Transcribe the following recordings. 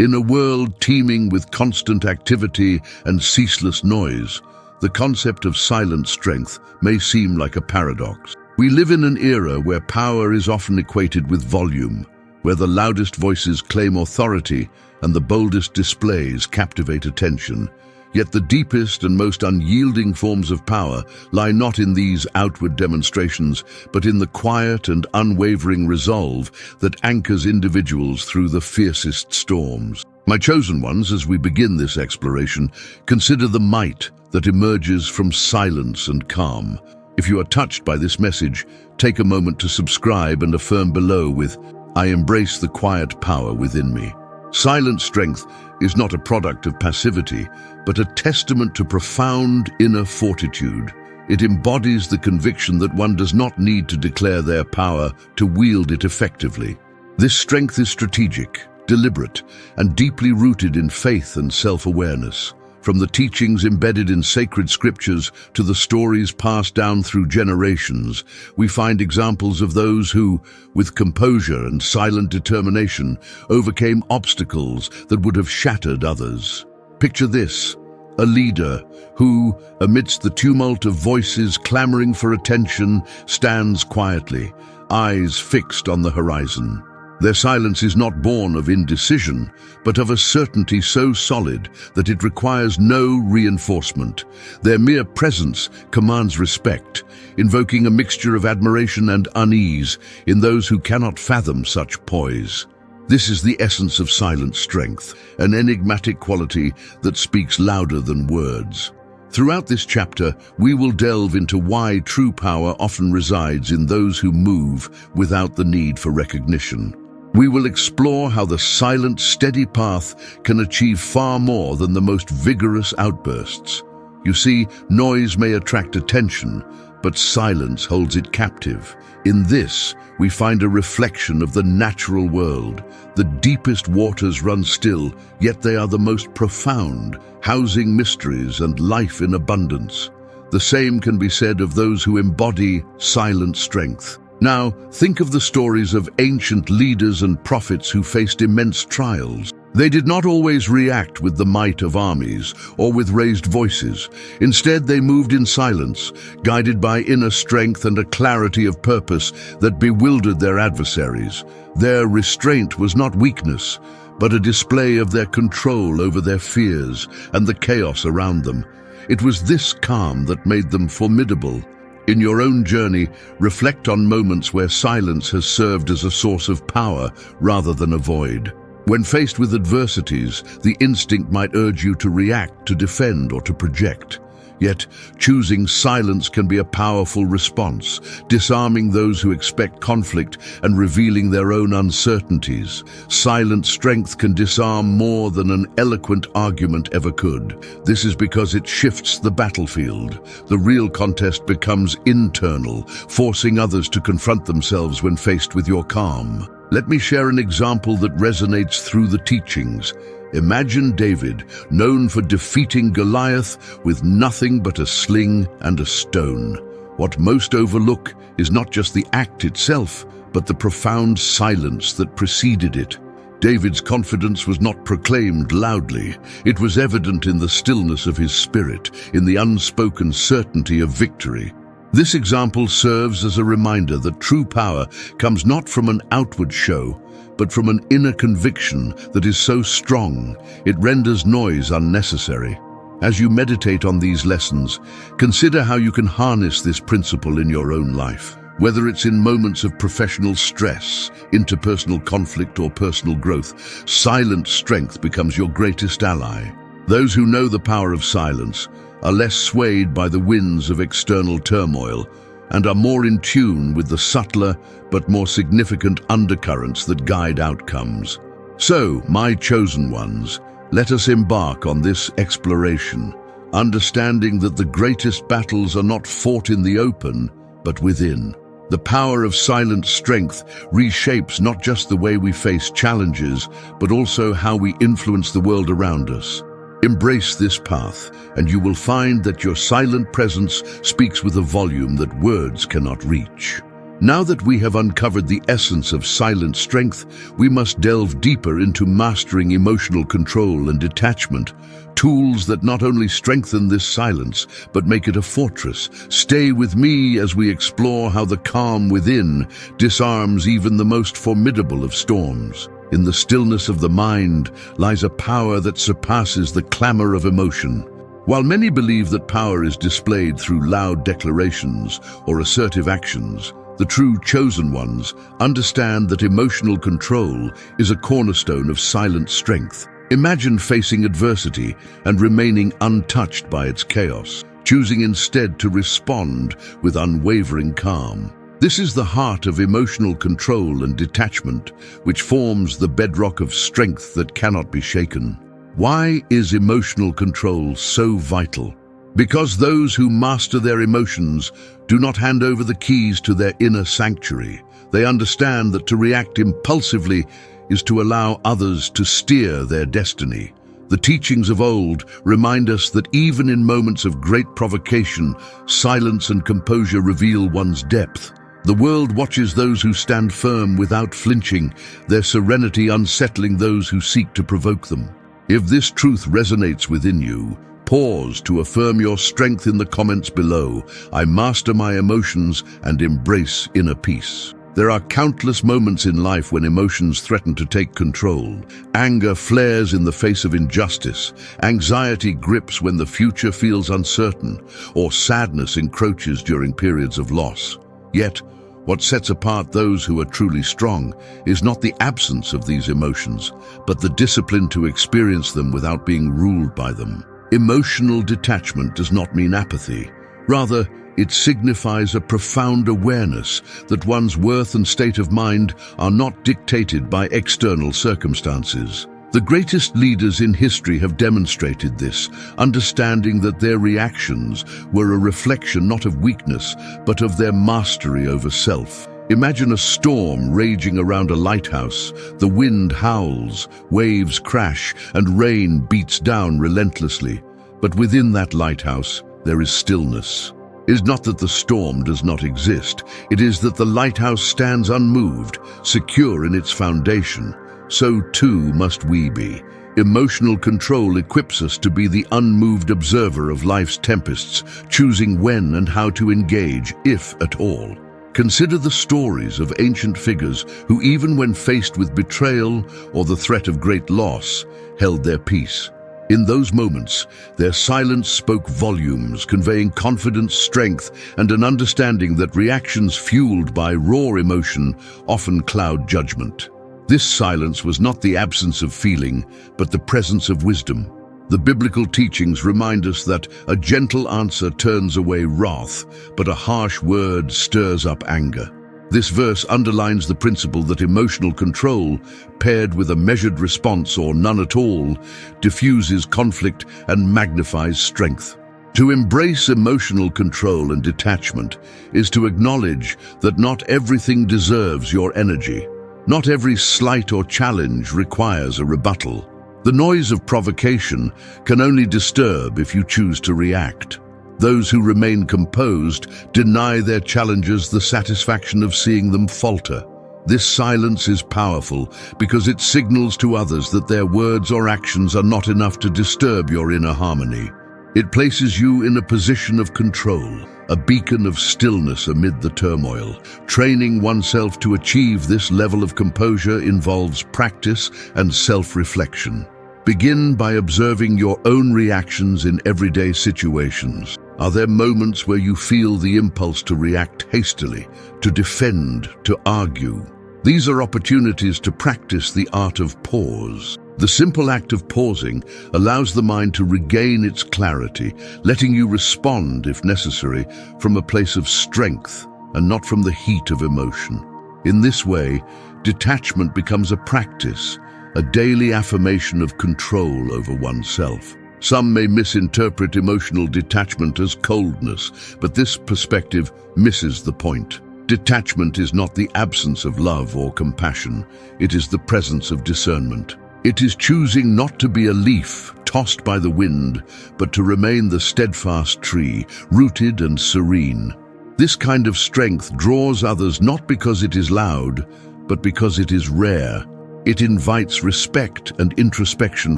In a world teeming with constant activity and ceaseless noise, the concept of silent strength may seem like a paradox. We live in an era where power is often equated with volume, where the loudest voices claim authority and the boldest displays captivate attention. Yet the deepest and most unyielding forms of power lie not in these outward demonstrations, but in the quiet and unwavering resolve that anchors individuals through the fiercest storms. My chosen ones, as we begin this exploration, consider the might that emerges from silence and calm. If you are touched by this message, take a moment to subscribe and affirm below with, "I embrace the quiet power within me." Silent strength is not a product of passivity, but a testament to profound inner fortitude. It embodies the conviction that one does not need to declare their power to wield it effectively. This strength is strategic, deliberate, and deeply rooted in faith and self-awareness. From the teachings embedded in sacred scriptures to the stories passed down through generations, we find examples of those who, with composure and silent determination, overcame obstacles that would have shattered others. Picture this: a leader who, amidst the tumult of voices clamoring for attention, stands quietly, eyes fixed on the horizon. Their silence is not born of indecision, but of a certainty so solid that it requires no reinforcement. Their mere presence commands respect, invoking a mixture of admiration and unease in those who cannot fathom such poise. This is the essence of silent strength, an enigmatic quality that speaks louder than words. Throughout this chapter, we will delve into why true power often resides in those who move without the need for recognition. We will explore how the silent, steady path can achieve far more than the most vigorous outbursts. You see, noise may attract attention, but silence holds it captive. In this, we find a reflection of the natural world. The deepest waters run still, yet they are the most profound, housing mysteries and life in abundance. The same can be said of those who embody silent strength. Now, think of the stories of ancient leaders and prophets who faced immense trials. They did not always react with the might of armies or with raised voices. Instead, they moved in silence, guided by inner strength and a clarity of purpose that bewildered their adversaries. Their restraint was not weakness, but a display of their control over their fears and the chaos around them. It was this calm that made them formidable. In your own journey, reflect on moments where silence has served as a source of power rather than a void. When faced with adversities, the instinct might urge you to react, to defend, or to project. Yet, choosing silence can be a powerful response, disarming those who expect conflict and revealing their own uncertainties. Silent strength can disarm more than an eloquent argument ever could. This is because it shifts the battlefield. The real contest becomes internal, forcing others to confront themselves when faced with your calm. Let me share an example that resonates through the teachings. Imagine David, known for defeating Goliath with nothing but a sling and a stone. What most overlook is not just the act itself, but the profound silence that preceded it. David's confidence was not proclaimed loudly. It was evident in the stillness of his spirit, in the unspoken certainty of victory. This example serves as a reminder that true power comes not from an outward show, but from an inner conviction that is so strong, it renders noise unnecessary. As you meditate on these lessons, consider how you can harness this principle in your own life. Whether it's in moments of professional stress, interpersonal conflict, or personal growth, silent strength becomes your greatest ally. Those who know the power of silence are less swayed by the winds of external turmoil and are more in tune with the subtler but more significant undercurrents that guide outcomes. So, my chosen ones, let us embark on this exploration, understanding that the greatest battles are not fought in the open, but within. The power of silent strength reshapes not just the way we face challenges, but also how we influence the world around us. Embrace this path, and you will find that your silent presence speaks with a volume that words cannot reach. Now that we have uncovered the essence of silent strength, we must delve deeper into mastering emotional control and detachment, tools that not only strengthen this silence, but make it a fortress. Stay with me as we explore how the calm within disarms even the most formidable of storms. In the stillness of the mind lies a power that surpasses the clamor of emotion. While many believe that power is displayed through loud declarations or assertive actions, the true chosen ones understand that emotional control is a cornerstone of silent strength. Imagine facing adversity and remaining untouched by its chaos, choosing instead to respond with unwavering calm. This is the heart of emotional control and detachment, which forms the bedrock of strength that cannot be shaken. Why is emotional control so vital? Because those who master their emotions do not hand over the keys to their inner sanctuary. They understand that to react impulsively is to allow others to steer their destiny. The teachings of old remind us that even in moments of great provocation, silence and composure reveal one's depth. The world watches those who stand firm without flinching, their serenity unsettling those who seek to provoke them. If this truth resonates within you, pause to affirm your strength in the comments below. I master my emotions and embrace inner peace. There are countless moments in life when emotions threaten to take control. Anger flares in the face of injustice, anxiety grips when the future feels uncertain, or sadness encroaches during periods of loss. Yet, what sets apart those who are truly strong is not the absence of these emotions, but the discipline to experience them without being ruled by them. Emotional detachment does not mean apathy. Rather, it signifies a profound awareness that one's worth and state of mind are not dictated by external circumstances. The greatest leaders in history have demonstrated this, understanding that their reactions were a reflection not of weakness, but of their mastery over self. Imagine a storm raging around a lighthouse. The wind howls, waves crash, and rain beats down relentlessly. But within that lighthouse, there is stillness. It is not that the storm does not exist. It is that the lighthouse stands unmoved, secure in its foundation. So too must we be. Emotional control equips us to be the unmoved observer of life's tempests, choosing when and how to engage, if at all. Consider the stories of ancient figures who, even when faced with betrayal or the threat of great loss, held their peace. In those moments, their silence spoke volumes, conveying confidence, strength, and an understanding that reactions fueled by raw emotion often cloud judgment. This silence was not the absence of feeling, but the presence of wisdom. The biblical teachings remind us that a gentle answer turns away wrath, but a harsh word stirs up anger. This verse underlines the principle that emotional control, paired with a measured response or none at all, diffuses conflict and magnifies strength. To embrace emotional control and detachment is to acknowledge that not everything deserves your energy. Not every slight or challenge requires a rebuttal. The noise of provocation can only disturb if you choose to react. Those who remain composed deny their challengers the satisfaction of seeing them falter. This silence is powerful because it signals to others that their words or actions are not enough to disturb your inner harmony. It places you in a position of control, a beacon of stillness amid the turmoil. Training oneself to achieve this level of composure involves practice and self-reflection. Begin by observing your own reactions in everyday situations. Are there moments where you feel the impulse to react hastily, to defend, to argue? These are opportunities to practice the art of pause. The simple act of pausing allows the mind to regain its clarity, letting you respond, if necessary, from a place of strength and not from the heat of emotion. In this way, detachment becomes a practice, a daily affirmation of control over oneself. Some may misinterpret emotional detachment as coldness, but this perspective misses the point. Detachment is not the absence of love or compassion. It is the presence of discernment. It is choosing not to be a leaf tossed by the wind, but to remain the steadfast tree, rooted and serene. This kind of strength draws others not because it is loud, but because it is rare. It invites respect and introspection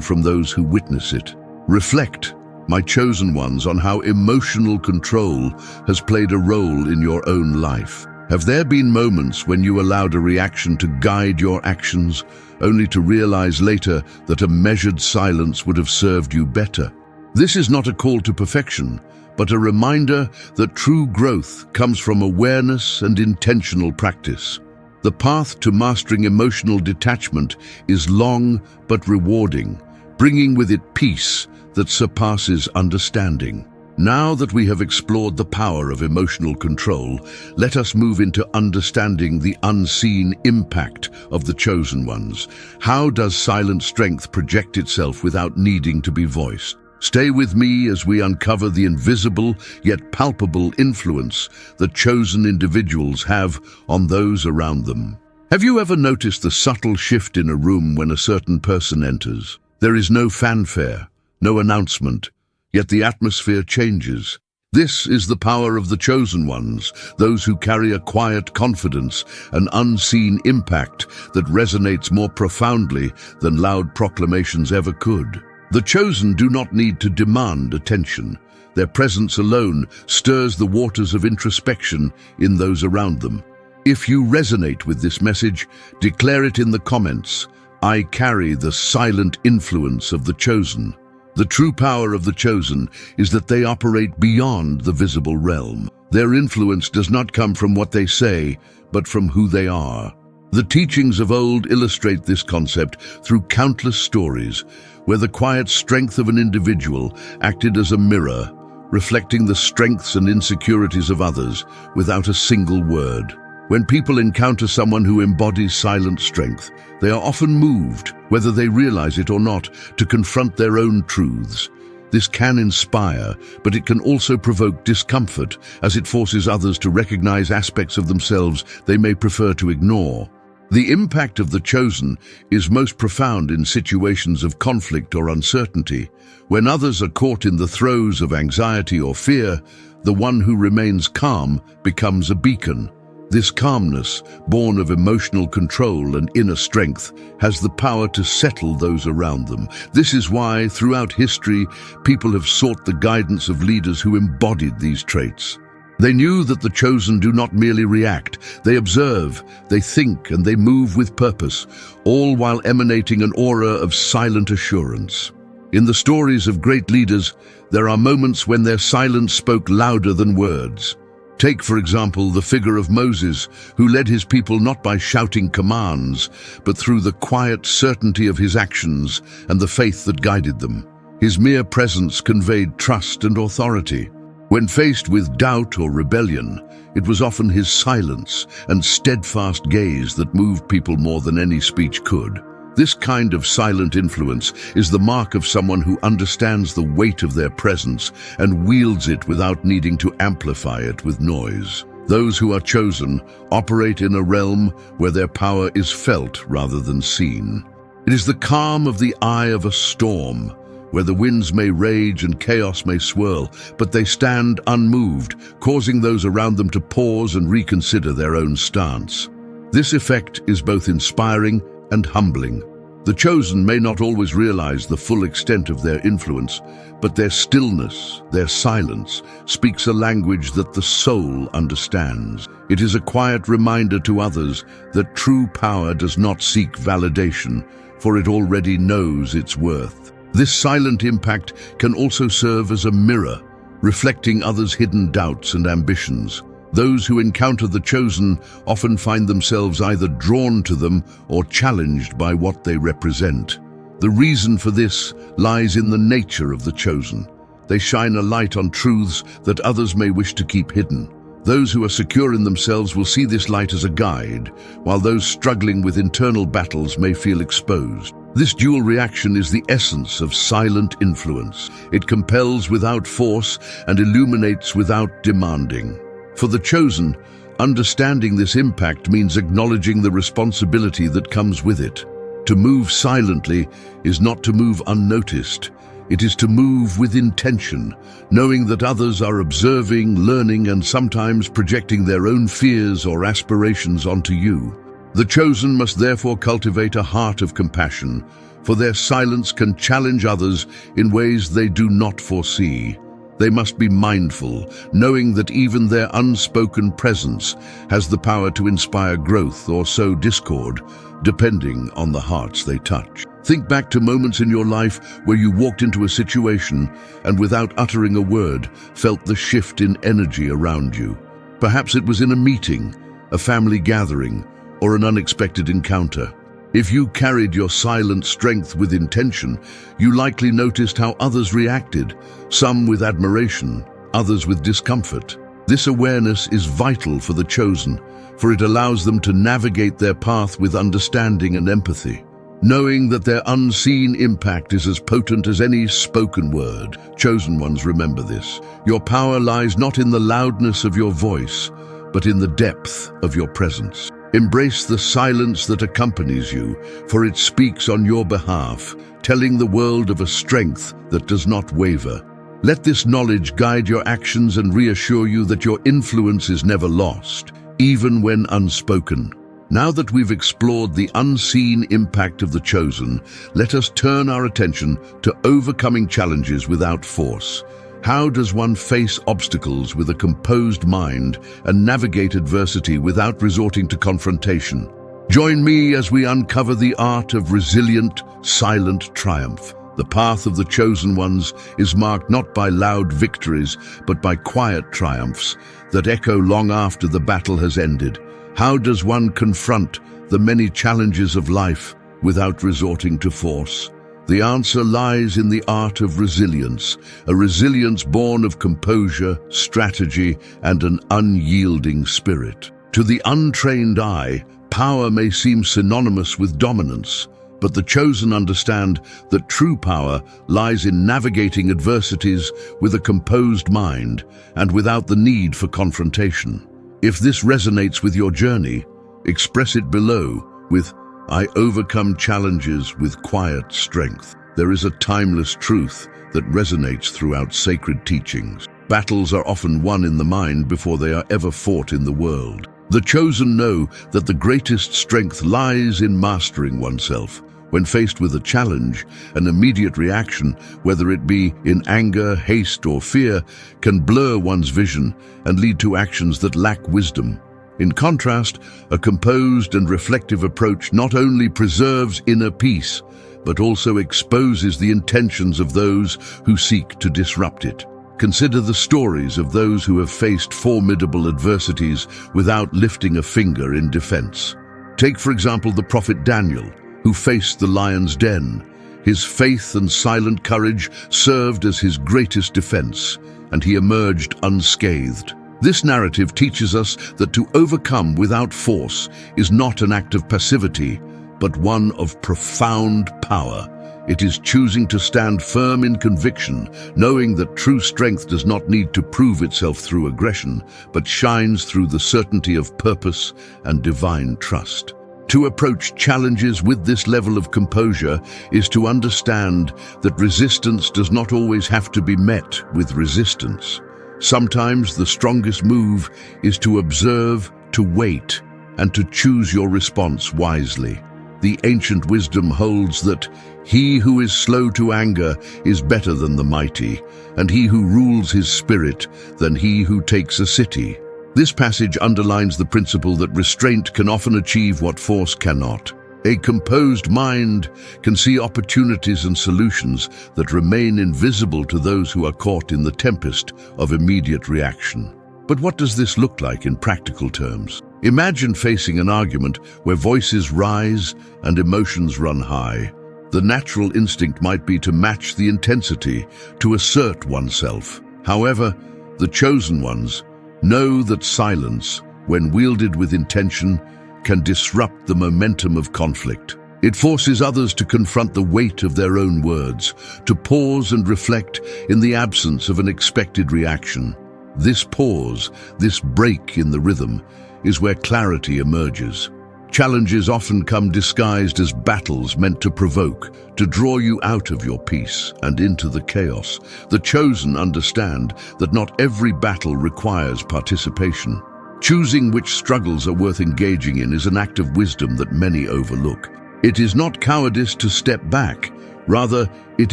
from those who witness it. Reflect, my chosen ones, on how emotional control has played a role in your own life. Have there been moments when you allowed a reaction to guide your actions, only to realize later that a measured silence would have served you better? This is not a call to perfection, but a reminder that true growth comes from awareness and intentional practice. The path to mastering emotional detachment is long but rewarding, bringing with it peace that surpasses understanding. Now that we have explored the power of emotional control, let us move into understanding the unseen impact of the chosen ones. How does silent strength project itself without needing to be voiced? Stay with me as we uncover the invisible yet palpable influence that chosen individuals have on those around them. Have you ever noticed the subtle shift in a room when a certain person enters? There is no fanfare, no announcement, yet the atmosphere changes. This is the power of the chosen ones, those who carry a quiet confidence, an unseen impact that resonates more profoundly than loud proclamations ever could. The chosen do not need to demand attention. Their presence alone stirs the waters of introspection in those around them. If you resonate with this message, declare it in the comments. I carry the silent influence of the chosen. The true power of the chosen is that they operate beyond the visible realm. Their influence does not come from what they say, but from who they are. The teachings of old illustrate this concept through countless stories, where the quiet strength of an individual acted as a mirror, reflecting the strengths and insecurities of others without a single word. When people encounter someone who embodies silent strength, they are often moved, whether they realize it or not, to confront their own truths. This can inspire, but it can also provoke discomfort, as it forces others to recognize aspects of themselves they may prefer to ignore. The impact of the chosen is most profound in situations of conflict or uncertainty. When others are caught in the throes of anxiety or fear, the one who remains calm becomes a beacon. This calmness, born of emotional control and inner strength, has the power to settle those around them. This is why, throughout history, people have sought the guidance of leaders who embodied these traits. They knew that the chosen do not merely react, they observe, they think, and they move with purpose, all while emanating an aura of silent assurance. In the stories of great leaders, there are moments when their silence spoke louder than words. Take, for example, the figure of Moses, who led his people not by shouting commands, but through the quiet certainty of his actions and the faith that guided them. His mere presence conveyed trust and authority. When faced with doubt or rebellion, it was often his silence and steadfast gaze that moved people more than any speech could. This kind of silent influence is the mark of someone who understands the weight of their presence and wields it without needing to amplify it with noise. Those who are chosen operate in a realm where their power is felt rather than seen. It is the calm of the eye of a storm, where the winds may rage and chaos may swirl, but they stand unmoved, causing those around them to pause and reconsider their own stance. This effect is both inspiring and humbling. The chosen may not always realize the full extent of their influence, but their stillness, their silence, speaks a language that the soul understands. It is a quiet reminder to others that true power does not seek validation, for it already knows its worth. This silent impact can also serve as a mirror, reflecting others' hidden doubts and ambitions. Those who encounter the chosen often find themselves either drawn to them or challenged by what they represent. The reason for this lies in the nature of the chosen. They shine a light on truths that others may wish to keep hidden. Those who are secure in themselves will see this light as a guide, while those struggling with internal battles may feel exposed. This dual reaction is the essence of silent influence. It compels without force and illuminates without demanding. For the chosen, understanding this impact means acknowledging the responsibility that comes with it. To move silently is not to move unnoticed. It is to move with intention, knowing that others are observing, learning, and sometimes projecting their own fears or aspirations onto you. The chosen must therefore cultivate a heart of compassion, for their silence can challenge others in ways they do not foresee. They must be mindful, knowing that even their unspoken presence has the power to inspire growth or sow discord, depending on the hearts they touch. Think back to moments in your life where you walked into a situation and without uttering a word, felt the shift in energy around you. Perhaps it was in a meeting, a family gathering, or an unexpected encounter. If you carried your silent strength with intention, you likely noticed how others reacted, some with admiration, others with discomfort. This awareness is vital for the chosen, for it allows them to navigate their path with understanding and empathy. Knowing that their unseen impact is as potent as any spoken word, chosen ones remember this. Your power lies not in the loudness of your voice, but in the depth of your presence. Embrace the silence that accompanies you, for it speaks on your behalf, telling the world of a strength that does not waver. Let this knowledge guide your actions and reassure you that your influence is never lost, even when unspoken. Now that we've explored the unseen impact of the chosen, let us turn our attention to overcoming challenges without force. How does one face obstacles with a composed mind and navigate adversity without resorting to confrontation? Join me as we uncover the art of resilient, silent triumph. The path of the chosen ones is marked not by loud victories, but by quiet triumphs that echo long after the battle has ended. How does one confront the many challenges of life without resorting to force? The answer lies in the art of resilience, a resilience born of composure, strategy, and an unyielding spirit. To the untrained eye, power may seem synonymous with dominance, but the chosen understand that true power lies in navigating adversities with a composed mind and without the need for confrontation. If this resonates with your journey, express it below with, "I overcome challenges with quiet strength." There is a timeless truth that resonates throughout sacred teachings. Battles are often won in the mind before they are ever fought in the world. The chosen know that the greatest strength lies in mastering oneself. When faced with a challenge, an immediate reaction, whether it be in anger, haste, or fear, can blur one's vision and lead to actions that lack wisdom. In contrast, a composed and reflective approach not only preserves inner peace, but also exposes the intentions of those who seek to disrupt it. Consider the stories of those who have faced formidable adversities without lifting a finger in defense. Take, for example, the prophet Daniel, who faced the lion's den. His faith and silent courage served as his greatest defense, and he emerged unscathed. This narrative teaches us that to overcome without force is not an act of passivity, but one of profound power. It is choosing to stand firm in conviction, knowing that true strength does not need to prove itself through aggression, but shines through the certainty of purpose and divine trust. To approach challenges with this level of composure is to understand that resistance does not always have to be met with resistance. Sometimes the strongest move is to observe, to wait, and to choose your response wisely. The ancient wisdom holds that he who is slow to anger is better than the mighty, and he who rules his spirit than he who takes a city. This passage underlines the principle that restraint can often achieve what force cannot. A composed mind can see opportunities and solutions that remain invisible to those who are caught in the tempest of immediate reaction. But what does this look like in practical terms? Imagine facing an argument where voices rise and emotions run high. The natural instinct might be to match the intensity, to assert oneself. However, the chosen ones know that silence, when wielded with intention, can disrupt the momentum of conflict. It forces others to confront the weight of their own words, to pause and reflect in the absence of an expected reaction. This pause, this break in the rhythm, is where clarity emerges. Challenges often come disguised as battles meant to provoke, to draw you out of your peace and into the chaos. The chosen understand that not every battle requires participation. Choosing which struggles are worth engaging in is an act of wisdom that many overlook. It is not cowardice to step back. Rather, it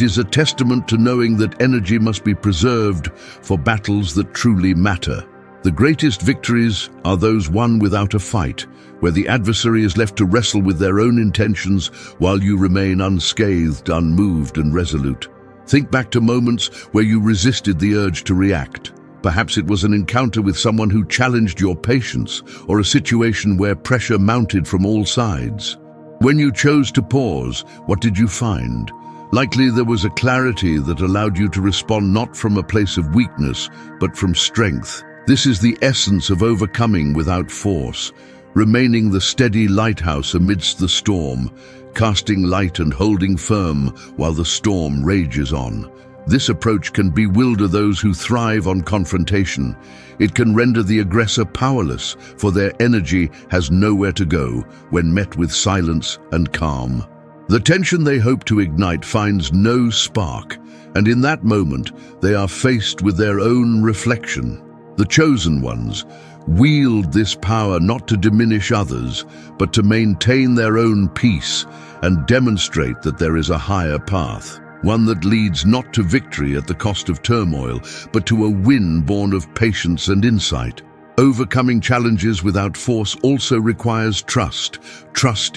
is a testament to knowing that energy must be preserved for battles that truly matter. The greatest victories are those won without a fight, where the adversary is left to wrestle with their own intentions while you remain unscathed, unmoved, and resolute. Think back to moments where you resisted the urge to react. Perhaps it was an encounter with someone who challenged your patience, or a situation where pressure mounted from all sides. When you chose to pause, what did you find? Likely there was a clarity that allowed you to respond not from a place of weakness, but from strength. This is the essence of overcoming without force, remaining the steady lighthouse amidst the storm, casting light and holding firm while the storm rages on. This approach can bewilder those who thrive on confrontation. It can render the aggressor powerless, for their energy has nowhere to go when met with silence and calm. The tension they hope to ignite finds no spark, and in that moment they are faced with their own reflection. The chosen ones wield this power not to diminish others, but to maintain their own peace and demonstrate that there is a higher path, one that leads not to victory at the cost of turmoil, but to a win born of patience and insight. Overcoming challenges without force also requires trust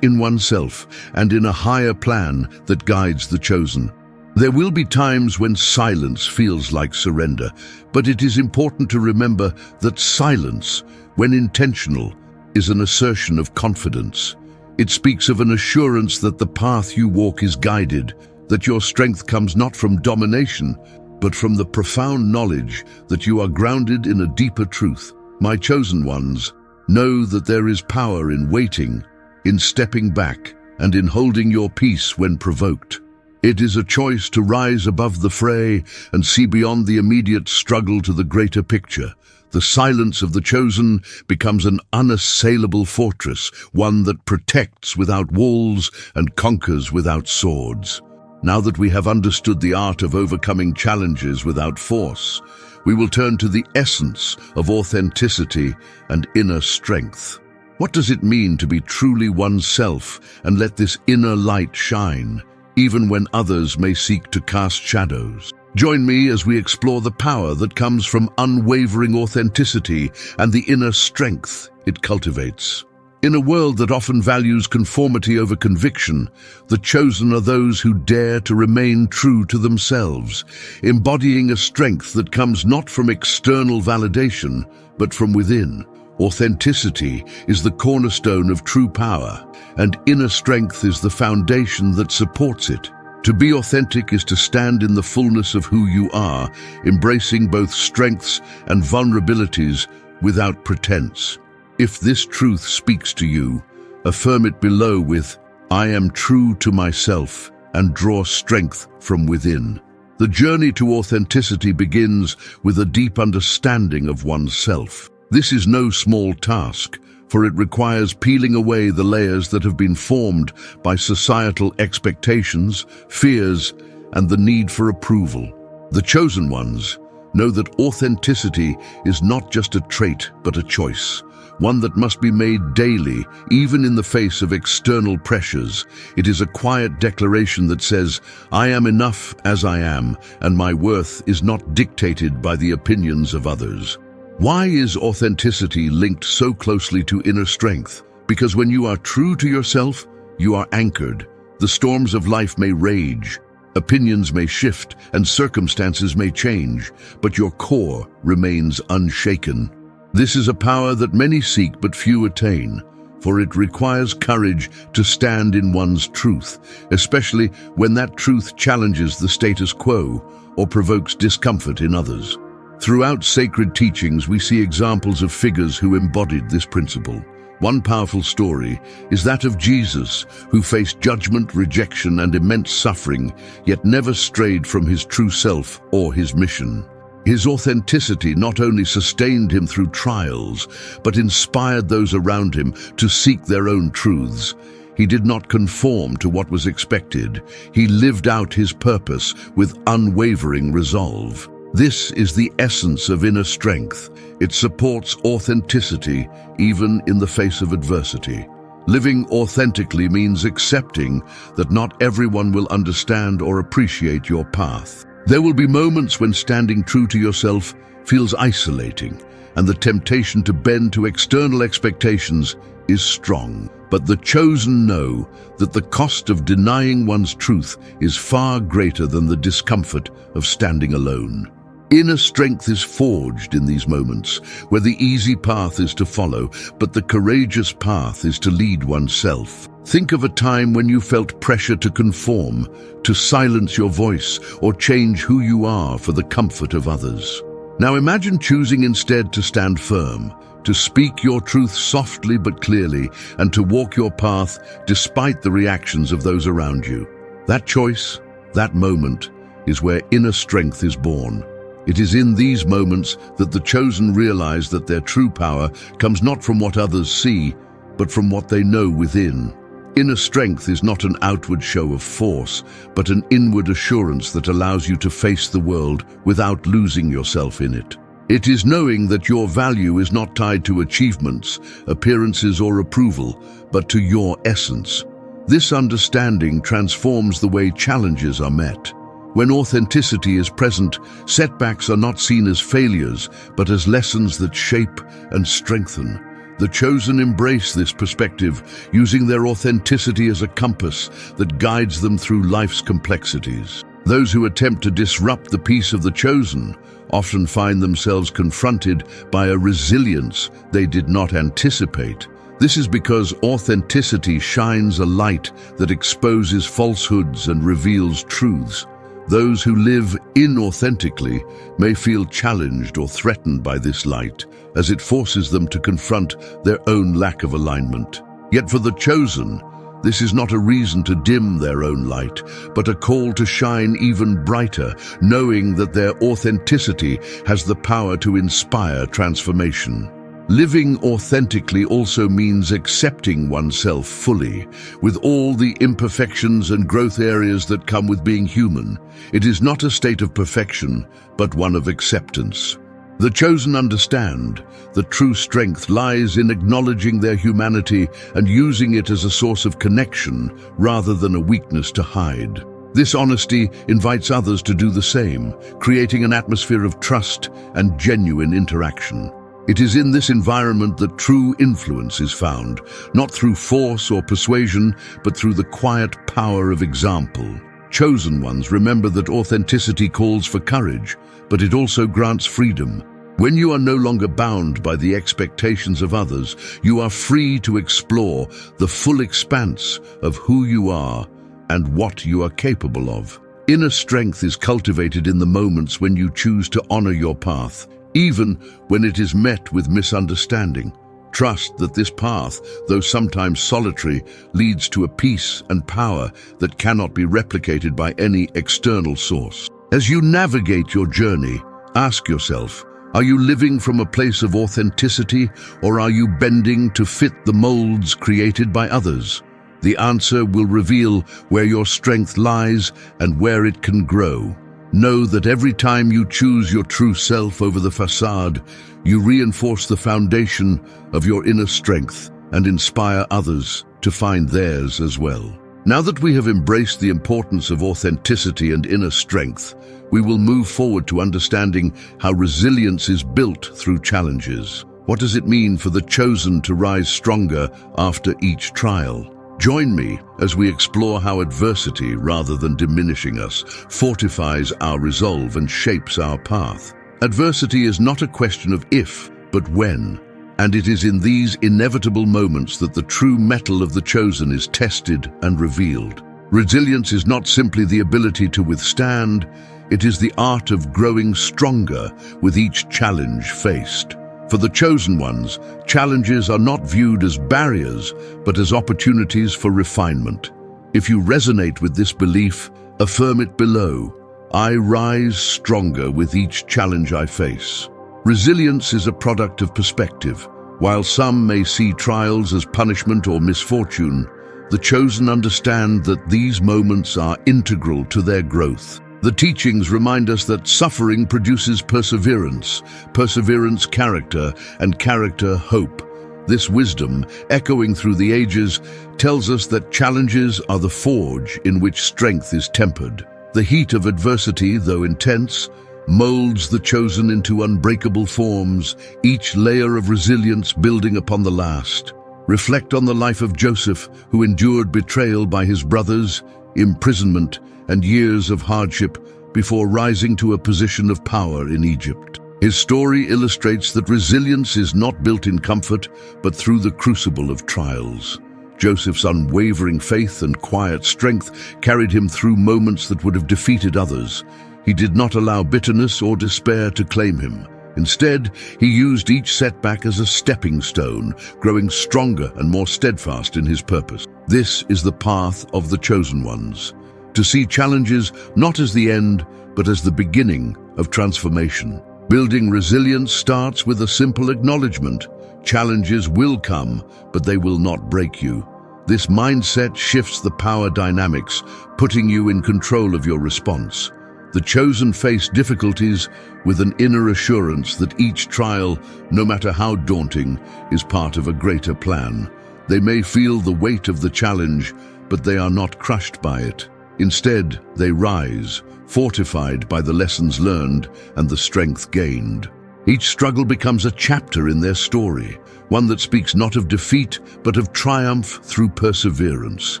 in oneself and in a higher plan that guides the chosen. There will be times when silence feels like surrender, but it is important to remember that silence, when intentional, is an assertion of confidence. It speaks of an assurance that the path you walk is guided, that your strength comes not from domination, but from the profound knowledge that you are grounded in a deeper truth. My chosen ones, know that there is power in waiting, in stepping back, and in holding your peace when provoked. It is a choice to rise above the fray and see beyond the immediate struggle to the greater picture. The silence of the chosen becomes an unassailable fortress, one that protects without walls and conquers without swords. Now that we have understood the art of overcoming challenges without force, we will turn to the essence of authenticity and inner strength. What does it mean to be truly oneself and let this inner light shine, even when others may seek to cast shadows? Join me as we explore the power that comes from unwavering authenticity and the inner strength it cultivates. In a world that often values conformity over conviction, the chosen are those who dare to remain true to themselves, embodying a strength that comes not from external validation, but from within. Authenticity is the cornerstone of true power, and inner strength is the foundation that supports it. To be authentic is to stand in the fullness of who you are, embracing both strengths and vulnerabilities without pretense. If this truth speaks to you, affirm it below with, "I am true to myself," and draw strength from within. The journey to authenticity begins with a deep understanding of oneself. This is no small task, for it requires peeling away the layers that have been formed by societal expectations, fears, and the need for approval. The chosen ones know that authenticity is not just a trait, but a choice, one that must be made daily, even in the face of external pressures. It is a quiet declaration that says, "I am enough as I am, and my worth is not dictated by the opinions of others." Why is authenticity linked so closely to inner strength? Because when you are true to yourself, you are anchored. The storms of life may rage, opinions may shift, and circumstances may change, but your core remains unshaken. This is a power that many seek but few attain, for it requires courage to stand in one's truth, especially when that truth challenges the status quo or provokes discomfort in others. Throughout sacred teachings, we see examples of figures who embodied this principle. One powerful story is that of Jesus, who faced judgment, rejection, and immense suffering, yet never strayed from his true self or his mission. His authenticity not only sustained him through trials, but inspired those around him to seek their own truths. He did not conform to what was expected. He lived out his purpose with unwavering resolve. This is the essence of inner strength. It supports authenticity even in the face of adversity. Living authentically means accepting that not everyone will understand or appreciate your path. There will be moments when standing true to yourself feels isolating, and the temptation to bend to external expectations is strong. But the chosen know that the cost of denying one's truth is far greater than the discomfort of standing alone. Inner strength is forged in these moments, where the easy path is to follow, but the courageous path is to lead oneself. Think of a time when you felt pressure to conform, to silence your voice, or change who you are for the comfort of others. Now imagine choosing instead to stand firm, to speak your truth softly but clearly, and to walk your path despite the reactions of those around you. That choice, that moment, is where inner strength is born. It is in these moments that the chosen realize that their true power comes not from what others see, but from what they know within. Inner strength is not an outward show of force, but an inward assurance that allows you to face the world without losing yourself in it. It is knowing that your value is not tied to achievements, appearances, or approval, but to your essence. This understanding transforms the way challenges are met. When authenticity is present, setbacks are not seen as failures, but as lessons that shape and strengthen. The chosen embrace this perspective, using their authenticity as a compass that guides them through life's complexities. Those who attempt to disrupt the peace of the chosen often find themselves confronted by a resilience they did not anticipate. This is because authenticity shines a light that exposes falsehoods and reveals truths. Those who live inauthentically may feel challenged or threatened by this light, as it forces them to confront their own lack of alignment. Yet for the chosen, this is not a reason to dim their own light, but a call to shine even brighter, knowing that their authenticity has the power to inspire transformation. Living authentically also means accepting oneself fully, with all the imperfections and growth areas that come with being human. It is not a state of perfection, but one of acceptance. The chosen understand that true strength lies in acknowledging their humanity and using it as a source of connection rather than a weakness to hide. This honesty invites others to do the same, creating an atmosphere of trust and genuine interaction. It is in this environment that true influence is found, not through force or persuasion, but through the quiet power of example. Chosen ones remember that authenticity calls for courage, but it also grants freedom. When you are no longer bound by the expectations of others, you are free to explore the full expanse of who you are and what you are capable of. Inner strength is cultivated in the moments when you choose to honor your path, even when it is met with misunderstanding. Trust that this path, though sometimes solitary, leads to a peace and power that cannot be replicated by any external source. As you navigate your journey, ask yourself, are you living from a place of authenticity, or are you bending to fit the molds created by others? The answer will reveal where your strength lies and where it can grow. Know that every time you choose your true self over the facade, you reinforce the foundation of your inner strength and inspire others to find theirs as well. Now that we have embraced the importance of authenticity and inner strength, we will move forward to understanding how resilience is built through challenges. What does it mean for the chosen to rise stronger after each trial? Join me as we explore how adversity, rather than diminishing us, fortifies our resolve and shapes our path. Adversity is not a question of if, but when. And it is in these inevitable moments that the true mettle of the chosen is tested and revealed. Resilience is not simply the ability to withstand, it is the art of growing stronger with each challenge faced. For the chosen ones, challenges are not viewed as barriers, but as opportunities for refinement. If you resonate with this belief, affirm it below. I rise stronger with each challenge I face. Resilience is a product of perspective. While some may see trials as punishment or misfortune, the chosen understand that these moments are integral to their growth. The teachings remind us that suffering produces perseverance, perseverance character, and character hope. This wisdom, echoing through the ages, tells us that challenges are the forge in which strength is tempered. The heat of adversity, though intense, molds the chosen into unbreakable forms, each layer of resilience building upon the last. Reflect on the life of Joseph, who endured betrayal by his brothers, imprisonment, and years of hardship before rising to a position of power in Egypt. His story illustrates that resilience is not built in comfort, but through the crucible of trials. Joseph's unwavering faith and quiet strength carried him through moments that would have defeated others. He did not allow bitterness or despair to claim him. Instead, he used each setback as a stepping stone, growing stronger and more steadfast in his purpose. This is the path of the chosen ones, to see challenges not as the end, but as the beginning of transformation. Building resilience starts with a simple acknowledgement. Challenges will come, but they will not break you. This mindset shifts the power dynamics, putting you in control of your response. The chosen face difficulties with an inner assurance that each trial, no matter how daunting, is part of a greater plan. They may feel the weight of the challenge, but they are not crushed by it. Instead, they rise, fortified by the lessons learned and the strength gained. Each struggle becomes a chapter in their story, one that speaks not of defeat, but of triumph through perseverance.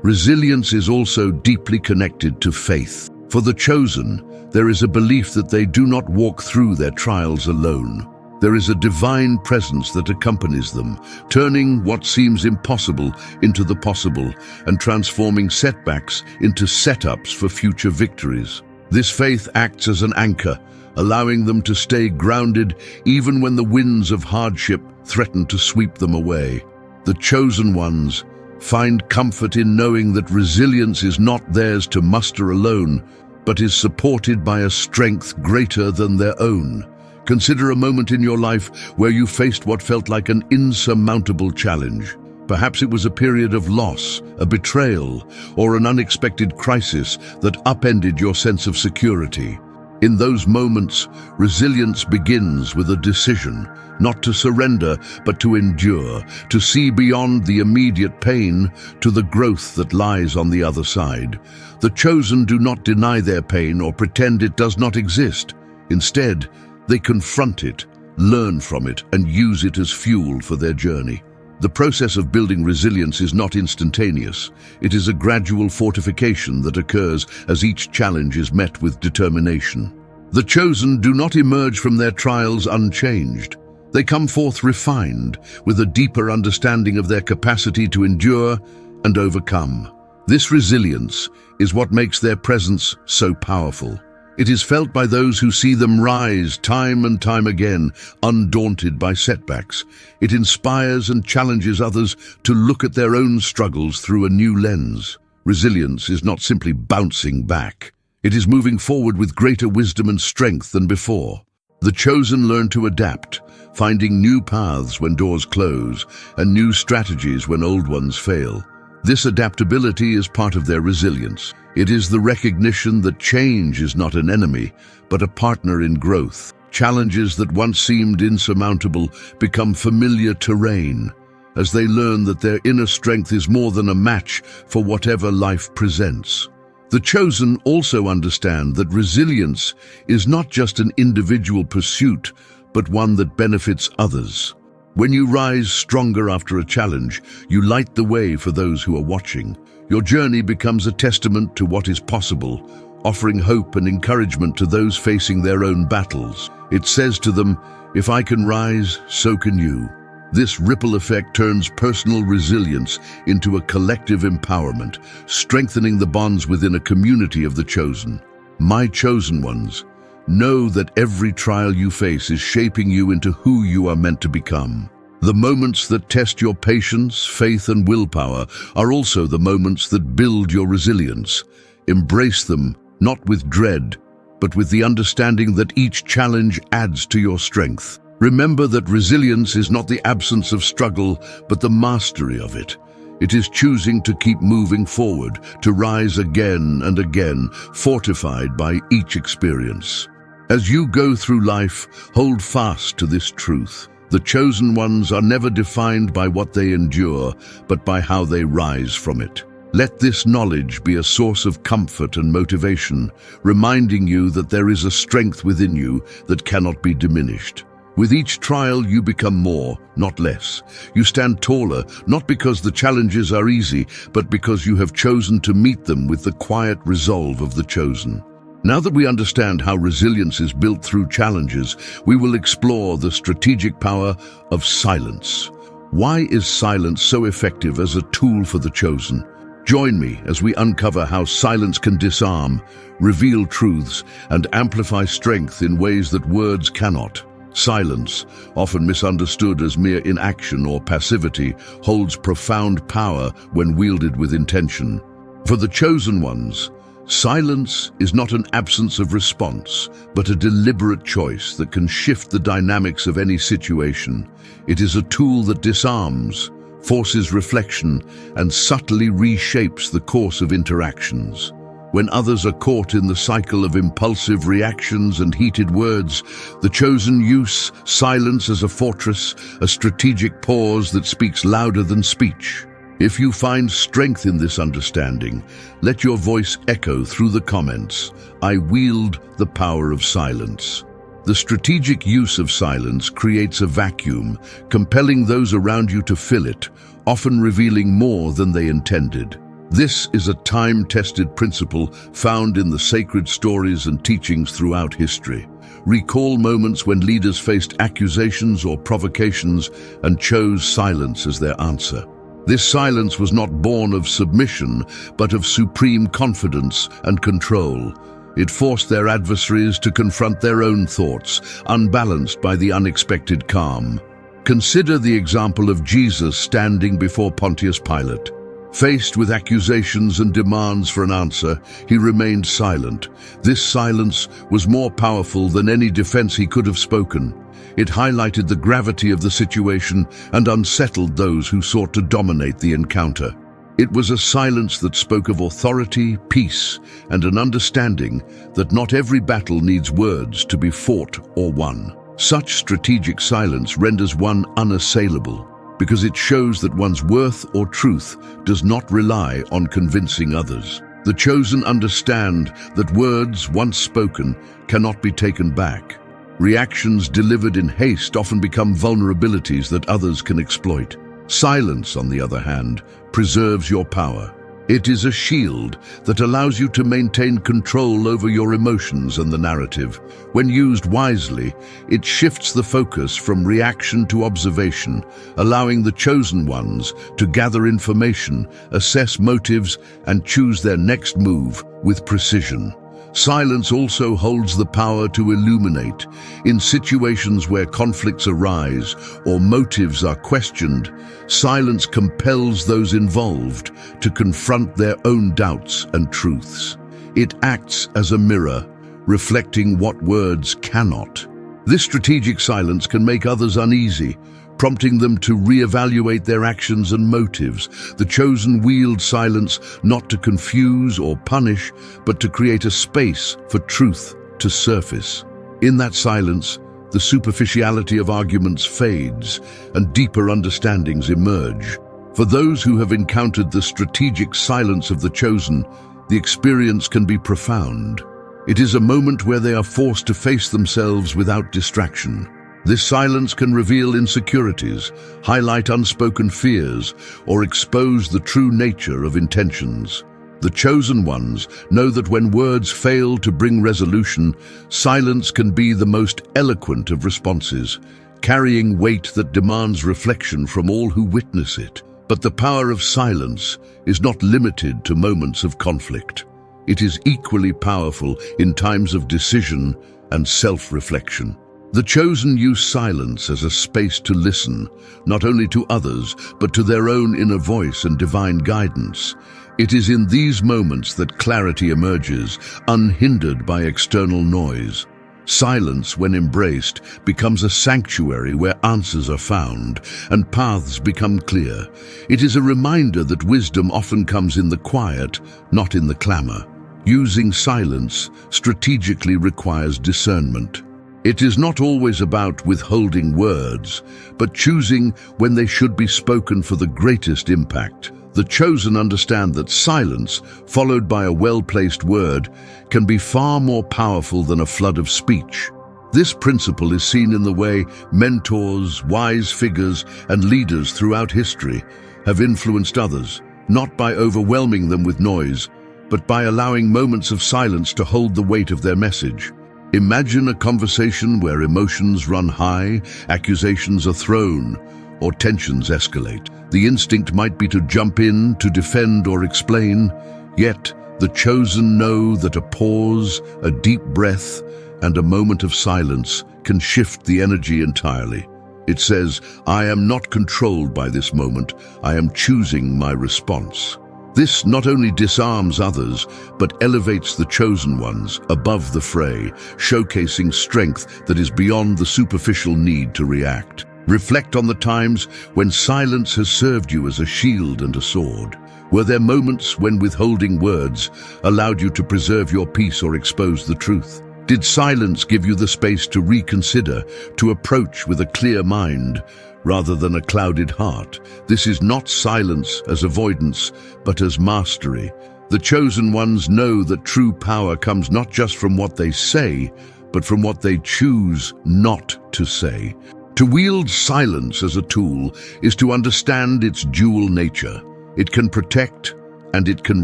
Resilience is also deeply connected to faith. For the chosen, there is a belief that they do not walk through their trials alone. There is a divine presence that accompanies them, turning what seems impossible into the possible and transforming setbacks into setups for future victories. This faith acts as an anchor, allowing them to stay grounded even when the winds of hardship threaten to sweep them away. The chosen ones find comfort in knowing that resilience is not theirs to muster alone, but is supported by a strength greater than their own. Consider a moment in your life where you faced what felt like an insurmountable challenge. Perhaps it was a period of loss, a betrayal, or an unexpected crisis that upended your sense of security. In those moments, resilience begins with a decision, not to surrender, but to endure, to see beyond the immediate pain to the growth that lies on the other side. The chosen do not deny their pain or pretend it does not exist. Instead, they confront it, learn from it, and use it as fuel for their journey. The process of building resilience is not instantaneous. It is a gradual fortification that occurs as each challenge is met with determination. The chosen do not emerge from their trials unchanged. They come forth refined, with a deeper understanding of their capacity to endure and overcome. This resilience is what makes their presence so powerful. It is felt by those who see them rise time and time again, undaunted by setbacks. It inspires and challenges others to look at their own struggles through a new lens. Resilience is not simply bouncing back. It is moving forward with greater wisdom and strength than before. The chosen learn to adapt, finding new paths when doors close and new strategies when old ones fail. This adaptability is part of their resilience. It is the recognition that change is not an enemy, but a partner in growth. Challenges that once seemed insurmountable become familiar terrain, as they learn that their inner strength is more than a match for whatever life presents. The chosen also understand that resilience is not just an individual pursuit, but one that benefits others. When you rise stronger after a challenge, you light the way for those who are watching. Your journey becomes a testament to what is possible, offering hope and encouragement to those facing their own battles. It says to them, "If I can rise, so can you." This ripple effect turns personal resilience into a collective empowerment, strengthening the bonds within a community of the chosen. My chosen ones, know that every trial you face is shaping you into who you are meant to become. The moments that test your patience, faith, and willpower are also the moments that build your resilience. Embrace them, not with dread, but with the understanding that each challenge adds to your strength. Remember that resilience is not the absence of struggle, but the mastery of it. It is choosing to keep moving forward, to rise again and again, fortified by each experience. As you go through life, hold fast to this truth. The chosen ones are never defined by what they endure, but by how they rise from it. Let this knowledge be a source of comfort and motivation, reminding you that there is a strength within you that cannot be diminished. With each trial, you become more, not less. You stand taller, not because the challenges are easy, but because you have chosen to meet them with the quiet resolve of the chosen. Now that we understand how resilience is built through challenges, we will explore the strategic power of silence. Why is silence so effective as a tool for the chosen? Join me as we uncover how silence can disarm, reveal truths, and amplify strength in ways that words cannot. Silence, often misunderstood as mere inaction or passivity, holds profound power when wielded with intention. For the chosen ones, silence is not an absence of response, but a deliberate choice that can shift the dynamics of any situation. It is a tool that disarms, forces reflection, and subtly reshapes the course of interactions. When others are caught in the cycle of impulsive reactions and heated words, the chosen use silence as a fortress, a strategic pause that speaks louder than speech. If you find strength in this understanding, let your voice echo through the comments. I wield the power of silence. The strategic use of silence creates a vacuum, compelling those around you to fill it, often revealing more than they intended. This is a time-tested principle found in the sacred stories and teachings throughout history. Recall moments when leaders faced accusations or provocations and chose silence as their answer. This silence was not born of submission, but of supreme confidence and control. It forced their adversaries to confront their own thoughts, unbalanced by the unexpected calm. Consider the example of Jesus standing before Pontius Pilate. Faced with accusations and demands for an answer, he remained silent. This silence was more powerful than any defense he could have spoken. It highlighted the gravity of the situation and unsettled those who sought to dominate the encounter. It was a silence that spoke of authority, peace, and an understanding that not every battle needs words to be fought or won. Such strategic silence renders one unassailable, because it shows that one's worth or truth does not rely on convincing others. The chosen understand that words, once spoken, cannot be taken back. Reactions delivered in haste often become vulnerabilities that others can exploit. Silence, on the other hand, preserves your power. It is a shield that allows you to maintain control over your emotions and the narrative. When used wisely, it shifts the focus from reaction to observation, allowing the chosen ones to gather information, assess motives, and choose their next move with precision. Silence also holds the power to illuminate. In situations where conflicts arise or motives are questioned, silence compels those involved to confront their own doubts and truths. It acts as a mirror, reflecting what words cannot. This strategic silence can make others uneasy, prompting them to reevaluate their actions and motives. The chosen wield silence not to confuse or punish, but to create a space for truth to surface. In that silence, the superficiality of arguments fades and deeper understandings emerge. For those who have encountered the strategic silence of the chosen, the experience can be profound. It is a moment where they are forced to face themselves without distraction. This silence can reveal insecurities, highlight unspoken fears, or expose the true nature of intentions. The chosen ones know that when words fail to bring resolution, silence can be the most eloquent of responses, carrying weight that demands reflection from all who witness it. But the power of silence is not limited to moments of conflict. It is equally powerful in times of decision and self-reflection. The chosen use silence as a space to listen, not only to others, but to their own inner voice and divine guidance. It is in these moments that clarity emerges, unhindered by external noise. Silence, when embraced, becomes a sanctuary where answers are found and paths become clear. It is a reminder that wisdom often comes in the quiet, not in the clamor. Using silence strategically requires discernment. It is not always about withholding words, but choosing when they should be spoken for the greatest impact. The chosen understand that silence, followed by a well-placed word, can be far more powerful than a flood of speech. This principle is seen in the way mentors, wise figures, and leaders throughout history have influenced others, not by overwhelming them with noise, but by allowing moments of silence to hold the weight of their message. Imagine a conversation where emotions run high, accusations are thrown, or tensions escalate. The instinct might be to jump in, to defend or explain, yet the chosen know that a pause, a deep breath, and a moment of silence can shift the energy entirely. It says, "I am not controlled by this moment, I am choosing my response." This not only disarms others, but elevates the chosen ones above the fray, showcasing strength that is beyond the superficial need to react. Reflect on the times when silence has served you as a shield and a sword. Were there moments when withholding words allowed you to preserve your peace or expose the truth? Did silence give you the space to reconsider, to approach with a clear mind, rather than a clouded heart? This is not silence as avoidance, but as mastery. The chosen ones know that true power comes not just from what they say, but from what they choose not to say. To wield silence as a tool is to understand its dual nature. It can protect and it can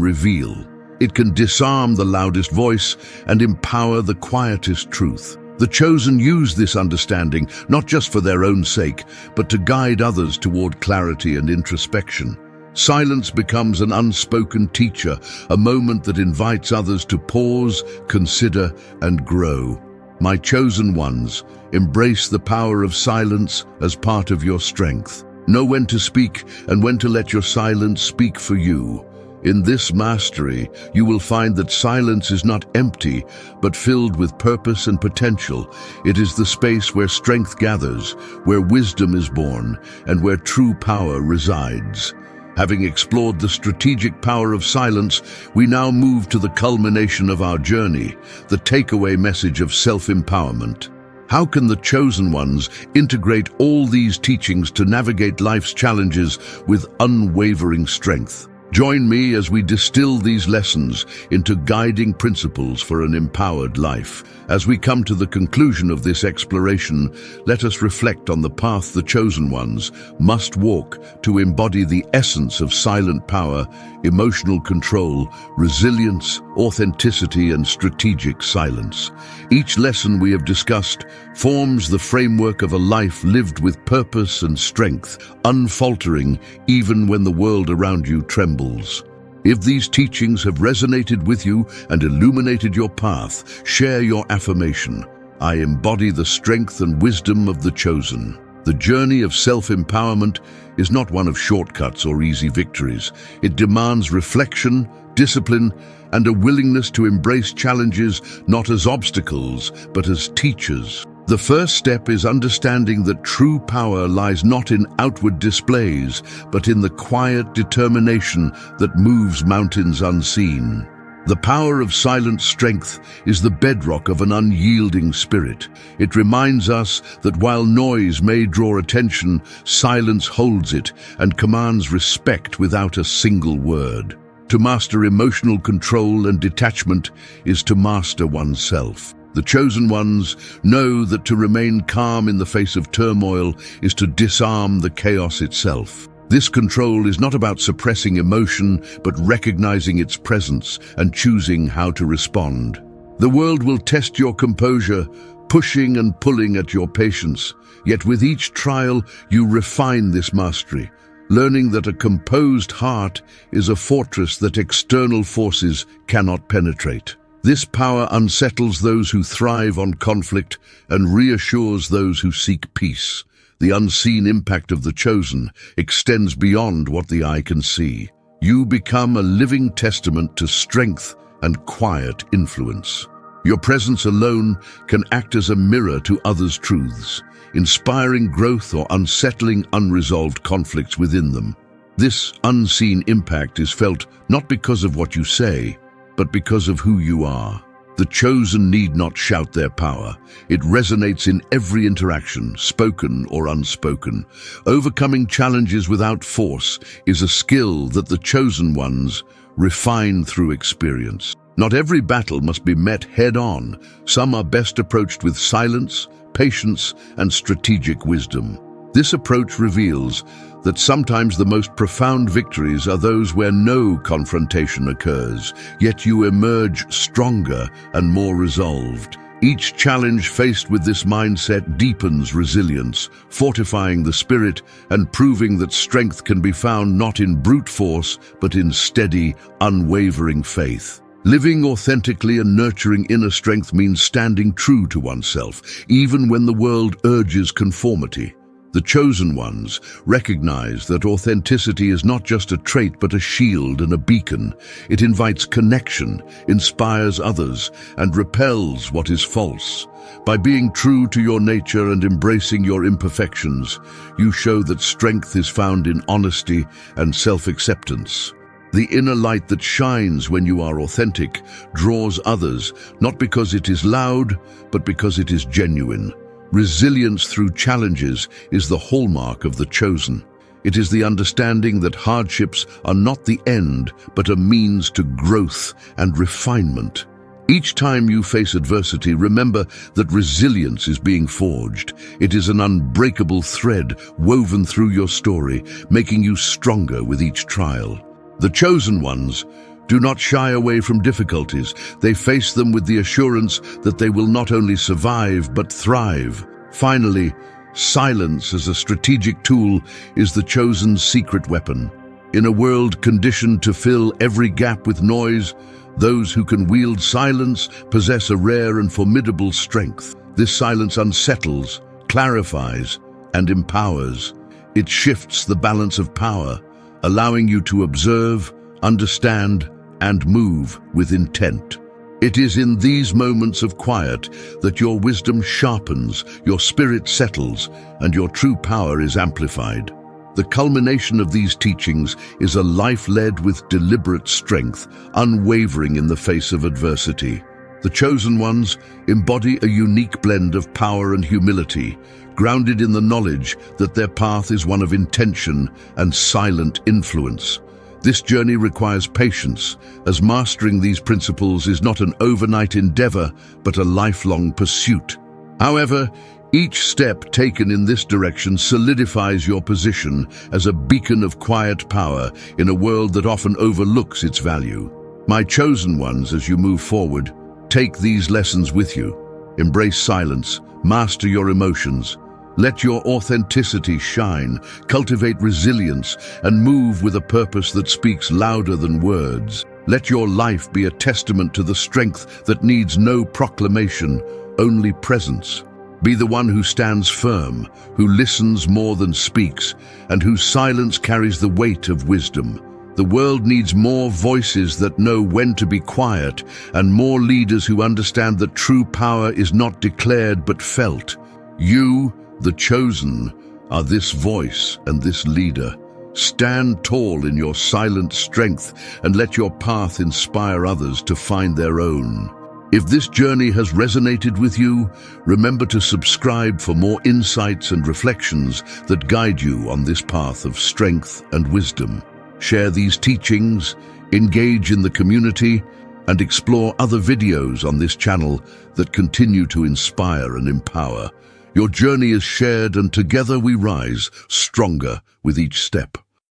reveal. It can disarm the loudest voice and empower the quietest truth. The chosen use this understanding not just for their own sake, but to guide others toward clarity and introspection. Silence becomes an unspoken teacher, a moment that invites others to pause, consider, and grow. My chosen ones, embrace the power of silence as part of your strength. Know when to speak and when to let your silence speak for you. In this mastery, you will find that silence is not empty, but filled with purpose and potential. It is the space where strength gathers, where wisdom is born, and where true power resides. Having explored the strategic power of silence, we now move to the culmination of our journey, the takeaway message of self-empowerment. How can the chosen ones integrate all these teachings to navigate life's challenges with unwavering strength? Join me as we distill these lessons into guiding principles for an empowered life. As we come to the conclusion of this exploration, let us reflect on the path the chosen ones must walk to embody the essence of silent power, emotional control, resilience, authenticity, and strategic silence. Each lesson we have discussed forms the framework of a life lived with purpose and strength, unfaltering even when the world around you trembles. If these teachings have resonated with you and illuminated your path, share your affirmation. I embody the strength and wisdom of the chosen. The journey of self-empowerment is not one of shortcuts or easy victories. It demands reflection, discipline, and a willingness to embrace challenges not as obstacles, but as teachers. The first step is understanding that true power lies not in outward displays, but in the quiet determination that moves mountains unseen. The power of silent strength is the bedrock of an unyielding spirit. It reminds us that while noise may draw attention, silence holds it and commands respect without a single word. To master emotional control and detachment is to master oneself. The chosen ones know that to remain calm in the face of turmoil is to disarm the chaos itself. This control is not about suppressing emotion, but recognizing its presence and choosing how to respond. The world will test your composure, pushing and pulling at your patience. Yet with each trial, you refine this mastery, learning that a composed heart is a fortress that external forces cannot penetrate. This power unsettles those who thrive on conflict and reassures those who seek peace. The unseen impact of the chosen extends beyond what the eye can see. You become a living testament to strength and quiet influence. Your presence alone can act as a mirror to others' truths, inspiring growth or unsettling unresolved conflicts within them. This unseen impact is felt not because of what you say, but because of who you are. The chosen need not shout their power. It resonates in every interaction, spoken or unspoken. Overcoming challenges without force is a skill that the chosen ones refine through experience. Not every battle must be met head-on. Some are best approached with silence, patience, and strategic wisdom. This approach reveals that sometimes the most profound victories are those where no confrontation occurs, yet you emerge stronger and more resolved. Each challenge faced with this mindset deepens resilience, fortifying the spirit and proving that strength can be found not in brute force, but in steady, unwavering faith. Living authentically and nurturing inner strength means standing true to oneself, even when the world urges conformity. The chosen ones recognize that authenticity is not just a trait but a shield and a beacon. It invites connection, inspires others, and repels what is false. By being true to your nature and embracing your imperfections, you show that strength is found in honesty and self-acceptance. The inner light that shines when you are authentic draws others, not because it is loud, but because it is genuine. Resilience through challenges is the hallmark of the chosen. It is the understanding that hardships are not the end, but a means to growth and refinement. Each time you face adversity, remember that resilience is being forged. It is an unbreakable thread woven through your story, making you stronger with each trial. The chosen ones do not shy away from difficulties. They face them with the assurance that they will not only survive, but thrive. Finally, silence as a strategic tool is the chosen's secret weapon. In a world conditioned to fill every gap with noise, those who can wield silence possess a rare and formidable strength. This silence unsettles, clarifies, and empowers. It shifts the balance of power, allowing you to observe, understand, and move with intent. It is in these moments of quiet that your wisdom sharpens, your spirit settles, and your true power is amplified. The culmination of these teachings is a life led with deliberate strength, unwavering in the face of adversity. The chosen ones embody a unique blend of power and humility, grounded in the knowledge that their path is one of intention and silent influence. This journey requires patience, as mastering these principles is not an overnight endeavor, but a lifelong pursuit. However, each step taken in this direction solidifies your position as a beacon of quiet power in a world that often overlooks its value. My chosen ones, as you move forward, take these lessons with you. Embrace silence, master your emotions, let your authenticity shine, cultivate resilience, and move with a purpose that speaks louder than words. Let your life be a testament to the strength that needs no proclamation, only presence. Be the one who stands firm, who listens more than speaks, and whose silence carries the weight of wisdom. The world needs more voices that know when to be quiet, and more leaders who understand that true power is not declared but felt. You, the chosen, are this voice and this leader. Stand tall in your silent strength and let your path inspire others to find their own. If this journey has resonated with you, remember to subscribe for more insights and reflections that guide you on this path of strength and wisdom. Share these teachings, engage in the community, and explore other videos on this channel that continue to inspire and empower. Your journey is shared, and together we rise, stronger with each step.